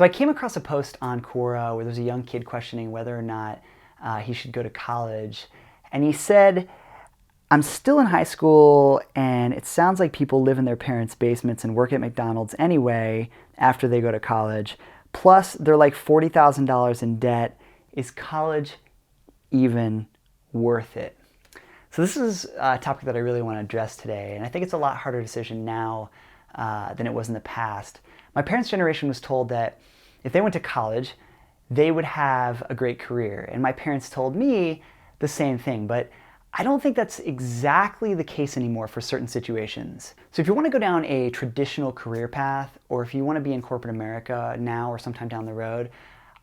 So I came across a post on Quora where there's a young kid questioning whether or not he should go to college. And he said, I'm still in high school and it sounds like people live in their parents' basements and work at McDonald's anyway after they go to college. Plus, they're like $40,000 in debt. Is college even worth it? So this is a topic that I really want to address today, and I think it's a lot harder decision now than it was in the past. My parents' generation was told that if they went to college, they would have a great career, and my parents told me the same thing, but I don't think that's exactly the case anymore for certain situations. So if you want to go down a traditional career path, or if you want to be in corporate America now or sometime down the road,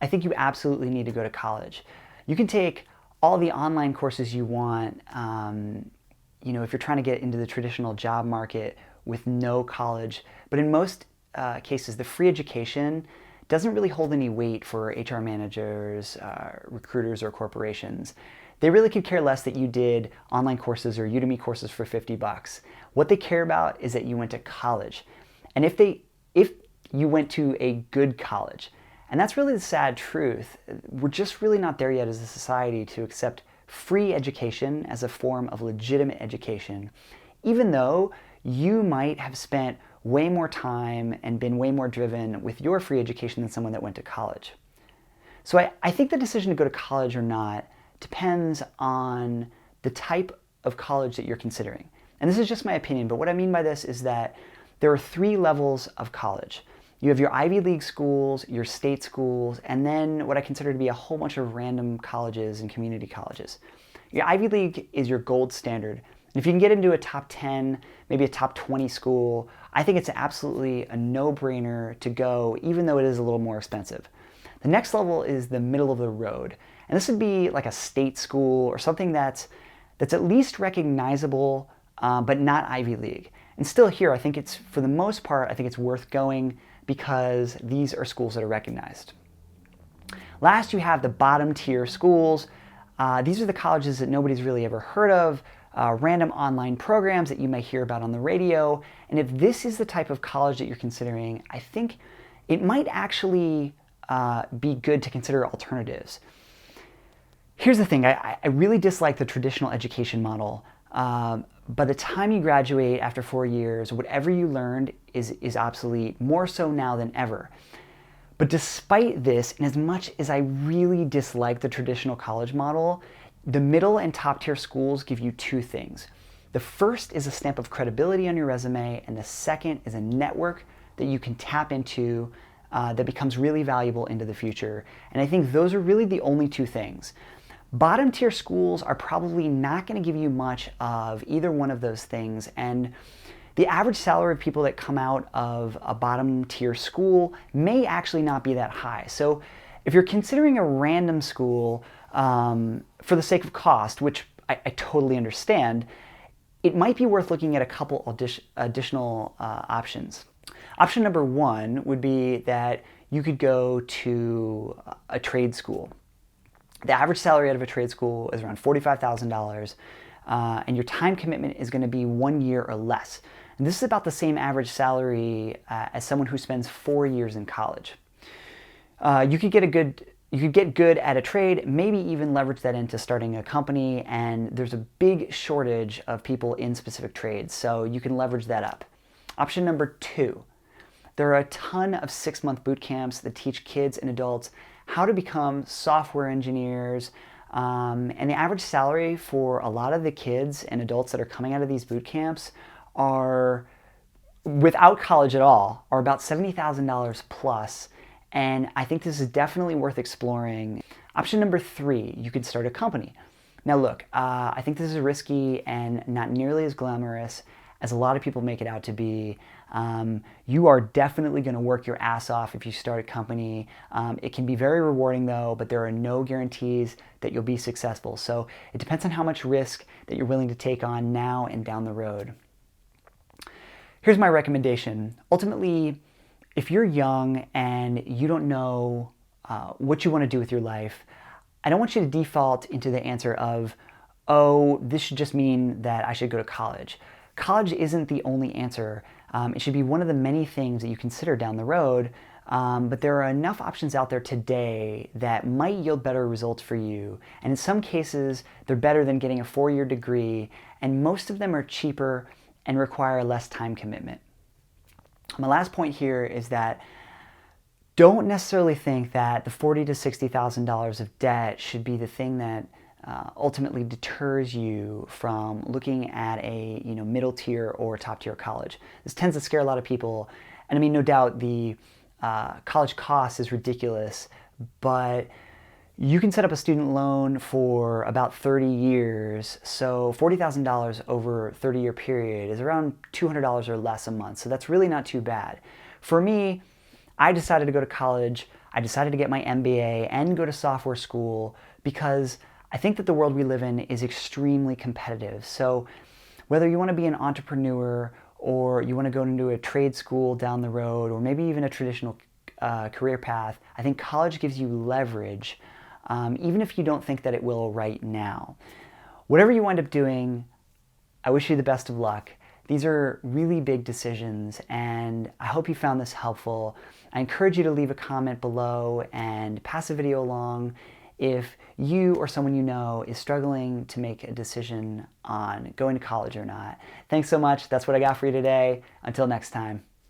I think you absolutely need to go to college. You can take all the online courses you want, if you're trying to get into the traditional job market with no college. But in most cases, the free education doesn't really hold any weight for HR managers, recruiters, or corporations. They really could care less that you did online courses or Udemy courses for $50. What they care about is that you went to college. And if you went to a good college, and that's really the sad truth. We're just really not there yet as a society to accept free education as a form of legitimate education, even though you might have spent way more time and been way more driven with your free education than someone that went to college. So I think the decision to go to college or not depends on the type of college that you're considering. And this is just my opinion, but what I mean by this is that there are 3 levels of college. You have your Ivy League schools, your state schools, and then what I consider to be a whole bunch of random colleges and community colleges. Your Ivy League is your gold standard. And if you can get into a top 10, maybe a top 20 school, I think it's absolutely a no-brainer to go, even though it is a little more expensive. The next level is the middle of the road. And this would be like a state school or something that's at least recognizable, but not Ivy League. And still here, I think it's, for the most part, I think it's worth going because these are schools that are recognized. Last, you have the bottom tier schools. These are the colleges that nobody's really ever heard of, random online programs that you may hear about on the radio. And if this is the type of college that you're considering, I think it might actually be good to consider alternatives. Here's the thing, I really dislike the traditional education model. By the time you graduate after 4 years, whatever you learned is obsolete, more so now than ever. But despite this, and as much as I really dislike the traditional college model, the middle and top tier schools give you 2 things. The first is a stamp of credibility on your resume, and the second is a network that you can tap into that becomes really valuable into the future. And I think those are really the only 2 things. Bottom tier schools are probably not going to give you much of either one of those things, and the average salary of people that come out of a bottom tier school may actually not be that high. So if you're considering a random school for the sake of cost, which I totally understand, it might be worth looking at a couple additional options. Option number 1 would be that you could go to a trade school. The average salary out of a trade school is around $45,000, and your time commitment is going to be 1 year or less. And this is about the same average salary as someone who spends 4 years in college. You could get good at a trade, maybe even leverage that into starting a company, and there's a big shortage of people in specific trades, so you can leverage that up. Option number 2, there are a ton of 6-month boot camps that teach kids and adults how to become software engineers, and the average salary for a lot of the kids and adults that are coming out of these boot camps are, without college at all, are about $70,000 plus, and I think this is definitely worth exploring. Option number 3, you could start a company. Now look, I think this is risky and not nearly as glamorous as a lot of people make it out to be. You are definitely going to work your ass off if you start a company. It can be very rewarding though, but there are no guarantees that you'll be successful. So it depends on how much risk that you're willing to take on now and down the road. Here's my recommendation. Ultimately, if you're young and you don't know what you want to do with your life, I don't want you to default into the answer of, oh, this should just mean that I should go to college. College isn't the only answer. It should be one of the many things that you consider down the road But there are enough options out there today that might yield better results for you. And in some cases, they're better than getting a 4-year degree, and most of them are cheaper and require less time commitment. My last point here is that don't necessarily think that the $40,000 to $60,000 of debt should be the thing that ultimately deters you from looking at a middle tier or top tier college. This tends to scare a lot of people, and I mean, no doubt the college cost is ridiculous, but you can set up a student loan for about 30 years. So $40,000 over a 30-year period is around $200 or less a month. So that's really not too bad. For me, I decided to go to college. I decided to get my MBA and go to software school because I think that the world we live in is extremely competitive. So whether you want to be an entrepreneur or you want to go into a trade school down the road, or maybe even a traditional career path, I think college gives you leverage, even if you don't think that it will right now. Whatever you wind up doing, I wish you the best of luck. These are really big decisions, and I hope you found this helpful. I encourage you to leave a comment below and pass a video along if you or someone you know is struggling to make a decision on going to college or not. Thanks so much. That's what I got for you today. Until next time.